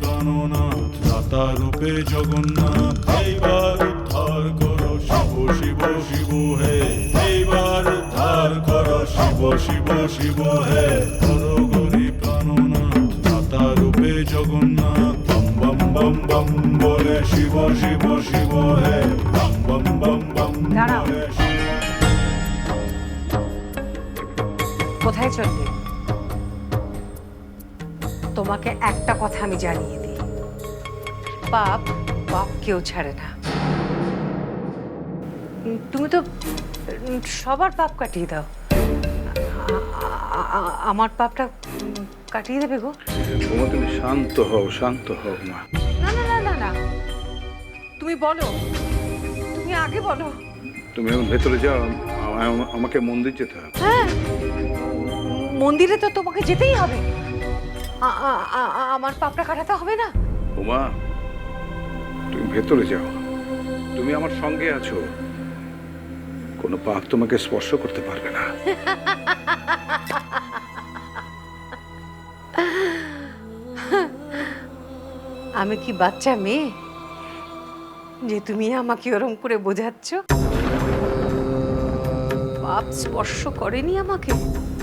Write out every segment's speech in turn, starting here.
প্রাণনাথ দাতা রূপে জগন্নাথ, এইবার উদ্ধার করো শিব শিব শিব হে, এইবার উদ্ধার করো শিব শিব শিব হে। হরগরি প্রাণনাথ দাতা রূপে জগন্নাথ, বম বম বম বম বলে শিব শিব শিব হে, বম বম বম বম দাঁড়াও। বলে শিব। কোথায় চলবে? তোমাকে একটা কথা আমি জানিয়ে দিই, পাপ বাপ কেউ ছাড়ে না। তুমি তো সবার পাপ কাটিয়ে দাও, আমার পাপটা কাটিয়ে দেবে গো? বৌমা তুমি শান্ত হও, শান্ত হও মা। না না না না না, তুমি বলো, তুমি আগে বলো। তুমি এখন ভেতরে যাও, আমাকে মন্দির যেতে হবে। হ্যাঁ, মন্দিরে তো তোমাকে যেতেই হবে, আমার পাপটা কাটাতে হবে না? বৌমা তুমি ভেতরে যাও, তুমি আমার সঙ্গে আছো, কোনো পাপ তোমাকে স্পর্শ করতে পারবে না। আমি কি বাচ্চা মেয়ে যে তুমি আমাকে ওরম করে বোঝাচ্ছ? পাপ স্পর্শ করেনি আমাকে,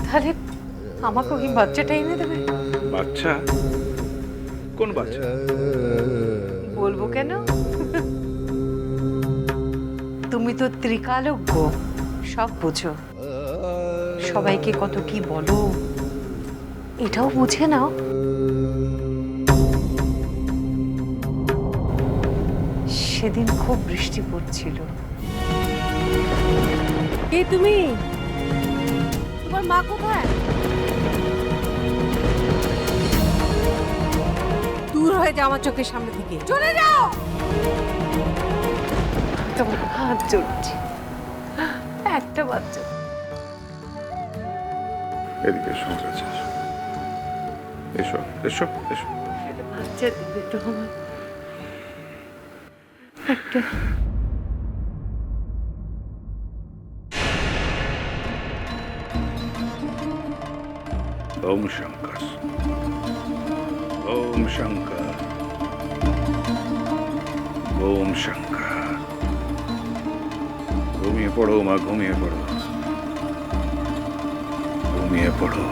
তাহলে আমাকে ওই বাচ্চাটা এনে দেবে? বাচ্চা? কোন বাচ্চা? বলবো কেন? তুমি তো ত্রিকালজ্ঞ, সব বুঝো, সবাইকে কত কি বলো এটাও বুঝে নাও। সেদিন খুব বৃষ্টি পড়ছিল। কে তুমি? তোমার মা কোথায়? দূর হয়ে যাও আমার চোখের সামনে থেকে, চলে যাও। তোমার হাত জড়ছি, একটা বাচ্চা। এদিকে এসো, এসো এসো এসো। বাচ্চা দিবে তো আমার একটা। ওম শঙ্কর, ওম শঙ্কর, ওম শঙ্কর। ঘুমিয়ে পড়ো মা, ঘুমিয়ে পড়ো, ঘুমিয়ে পড়ো,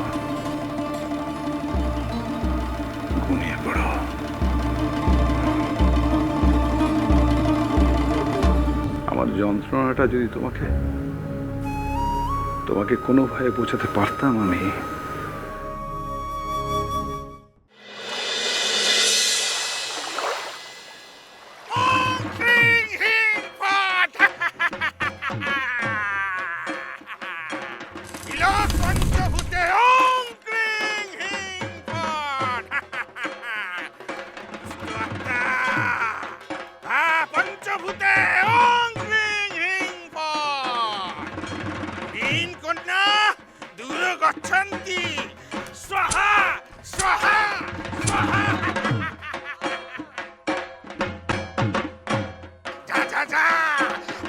ঘুমিয়ে পড়ো। আমার যন্ত্রণাটা যদি তোমাকে কোনোভাবে বোঝাতে পারতাম আমি,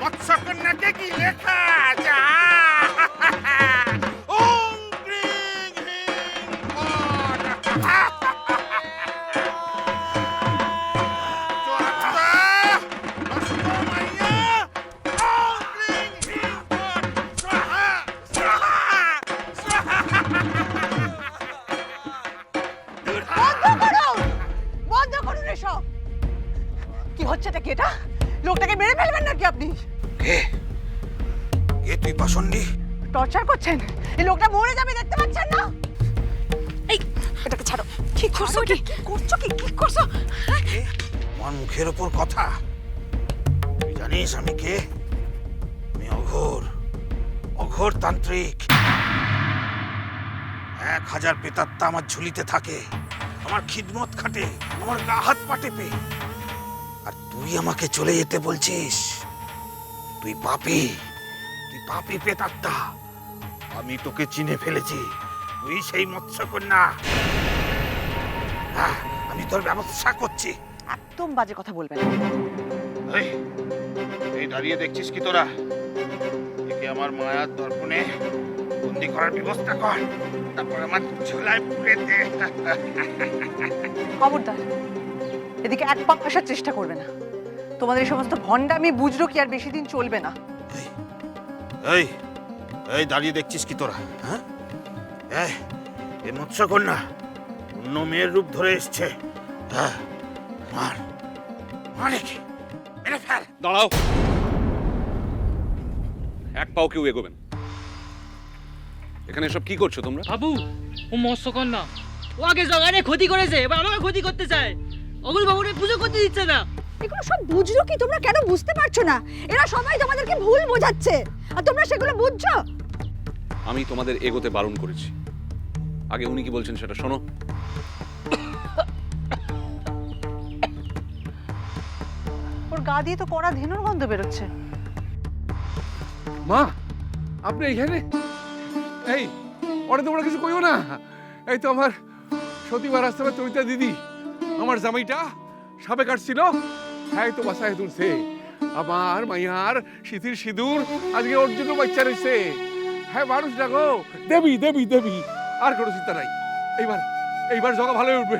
মৎস্যকন্যাকে কি লেখা যা ওম ক্রিং হিং ফট। বন্ধ করুন এসব। কি হচ্ছে এটা? কি এটা? লোকটাকে মেরে ফেলবেন নাকি আপনি? কে কে তুই পাষণ্ডী? টর্চার করছেন, এই লোকটা মরে যাবে, দেখতে পাচ্ছেন না? এই এটাকে ছাড়ো। কি করছো? কি করছো? কি করছো? কে? আমার মুখের ওপর কথা। তুই জানিস আমি কে? আমি অঘোর তান্ত্রিক। 1000 প্রেতাত্মা আমার ঝুলিতে থাকে, আমার খিদমত খাটে, আমার গা হাত পা টেপে। আর তুই আমাকে চলে যেতে বলছিস? তুই পাপী প্রেতাত্মা। আমি তোকে চিনে ফেলেছি, তুই সেই মৎস্যকন্যা। আমি তোর ব্যবস্থা করছি। একদম বাজে কথা বলবেন না। এই দাঁড়িয়ে দেখছিস কি তোরা? একে আমার মায়ার দর্পণে বন্দি করার ব্যবস্থা কর, তারপর আমার ঝোলায় পুরে দে। খবরদার এদিকে এক পা আসার চেষ্টা করবে না। তোমাদের এই সমস্ত ভণ্ডামি বুঝলো কি আর বেশি দিন চলবে না। এই এই দাঁড়িয়ে দেখছিস কি তোরা? হ্যাঁ, এই মৎস্যকন্যা অন্য মেয়ের রূপ ধরে এসছে। হ্যাঁ, মার মারে কি মেরে ফেল। দাঁড়াও, এক পাও কেউ এগোবেন। এখানে সব কি করছো তোমরা? বাবু ও মৎস্যকন্যা, ও আগে জগারে ক্ষতি করেছে, এবার আমাকে ক্ষতি করতে চায়। অগুল বাবুরে পুজো করতে দিচ্ছে না। এগুলো সব বুঝলো কি তোমরা কেন বুঝতে পারছো না? এরা সবাই তোমাদেরকে ভুল বোঝাচ্ছে আর তোমরা সেগুলো বুঝছো। আমি তোমাদের এগোতে বারণ করেছি। আগে উনি কি বলছেন সেটা শোনো। ওর গা দিয়ে তো কড়া ধেনুর গন্ধ বেরোচ্ছে। মা, আপনি এইখানে? এই ওরে তোমরা কিছু কইও না। এই তো আমার সতীবার রাস্তা চরিতা দিদি, আমার জামাইটা সাপে কাটছিল, হ্যাঁ তো বাসায় তুলছে। আমার মাইয়ার শীতির সিঁদুর আজকে ওর জন্য বাচ্চা রয়েছে। হ্যাঁ মানুষ ডাকো দেবী দেবী দেবী, আর কোনো চিন্তা নাই। এইবার জগা ভালো হয়ে উঠবে।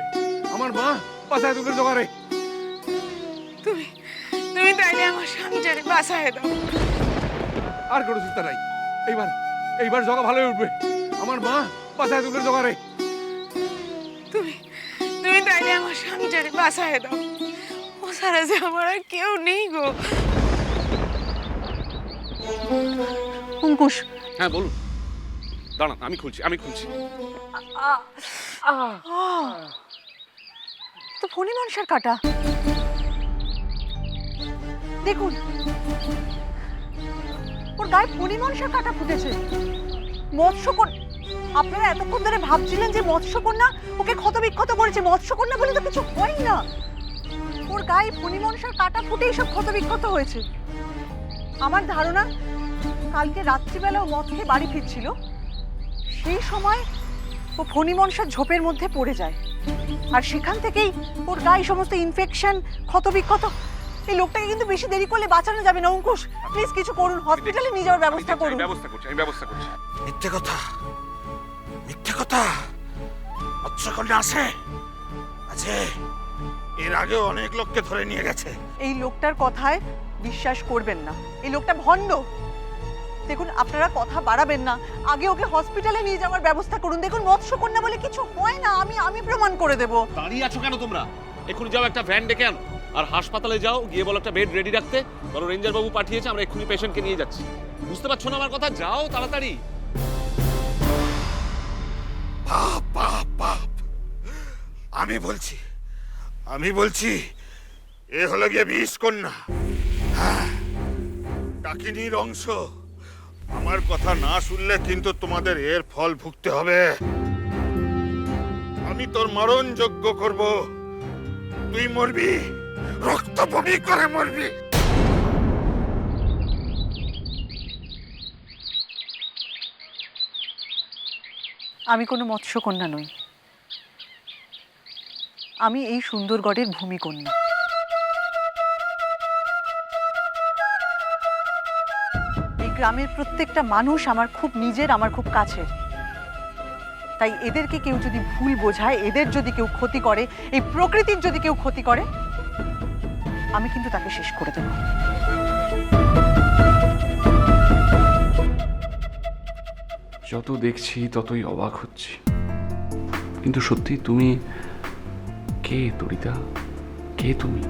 আমার মা বাসায় তুলে জগারে। তুমি তাইলে আমার স্বামীটারে বাঁচায় দাও। আর কোনো চিন্তা নাই। এইবার জগা ভালো হয়ে উঠবে। আমার মা বাসায় তুলে জগারে। তুমি তাইলে আমার স্বামীটারে বাঁচায় দাও। ও সারা যে আমার আর কেউ নেই গো। অঙ্কুশ, হ্যাঁ বলুন। দাঁড়ান, আমি খুলছি। তো ফণি মনসার কাটা দেখুন, ওর গায়ে ফণি মনসার কাটা ফুটেছে। আপনারা এতক্ষণ ধরে ভাবছিলেন যে মৎস্যকন্যা ওকে ক্ষতবিক্ষত করেছে। মৎস্যকন্যা বলে তো কিছু হয় না। ওর গায়ে ফণি মনসার কাটা ফুটেই সব ক্ষতবিক্ষত হয়েছে। আমার ধারণা কালকে রাত্রিবেলা ও মদ খেয়ে বাড়ি ফিরছিল, সেই সময় ও ফণি মনসার ঝোপের মধ্যে পড়ে যায়, আর সেখান থেকেই ওর গায়ে সমস্ত ইনফেকশন, ক্ষতবিক্ষত। এই লোকটাকে কিন্তু বেশি দেরি করলে বাঁচানো যাবে না। অঙ্কুশ, প্লিজ কিছু করুন, হসপিটালে নিয়ে যাওয়ার ব্যবস্থা করুন। আমি ব্যবস্থা করছি। মিথ্যে কথা। মৎস্যকন্যা আছে। এর আগেও অনেক লোককে ধরে নিয়ে গেছে। এই লোকটার কথায় বিশ্বাস করবেন না, এই লোকটা ভণ্ড। দেখুন, আপনারা কথা বাড়াবেন না, আগে ওকে হসপিটালে নিয়ে যাওয়ার ব্যবস্থা করুন। দেখুন, মৎস্যকন্যা বলে কিছু হয় না, আমি প্রমাণ করে দেব। দাঁড়িয়ে আছো কেন তোমরা? এক্ষুনি যাও, একটা ভ্যান ডেকে আনো, আর হাসপাতালে যাও, গিয়ে বলো একটা বেড রেডি রাখতে। বলো রেঞ্জার বাবু পাঠিয়েছে, আমরা এক্ষুনি পেশেন্টকে নিয়ে যাচ্ছি। বুঝতে পারছো না আমার কথা? যাও তাড়াতাড়ি। পাপ। আমি বলছি এ হলো গিয়ে বিষ কন্যা। হ্যাঁ, ডাকিনীর অংশ। আমার কথা না শুনলে কিন্তু তোমাদের এর ফল ভুগতে হবে। আমি তোর মরণ যোগ্য করব। তুই মরবি, রক্ত বমি করে মরবি। আমি কোনো মৎস্যকন্যা নই, আমি এই সুন্দরগড়ের ভূমিকন্যা। এই গ্রামের প্রত্যেকটা মানুষ আমার খুব নিজের, আমার খুব কাছের। তাই এদেরকে কেউ যদি ভুল বোঝায়, এদের যদি কেউ ক্ষতি করে, এই প্রকৃতির যদি কেউ ক্ষতি করে, আমি কিন্তু তাকে শেষ করে দেব। যত দেখছি ততই অবাক হচ্ছি। কিন্তু সত্যি তুমি কে তরিতা? কে তুমি?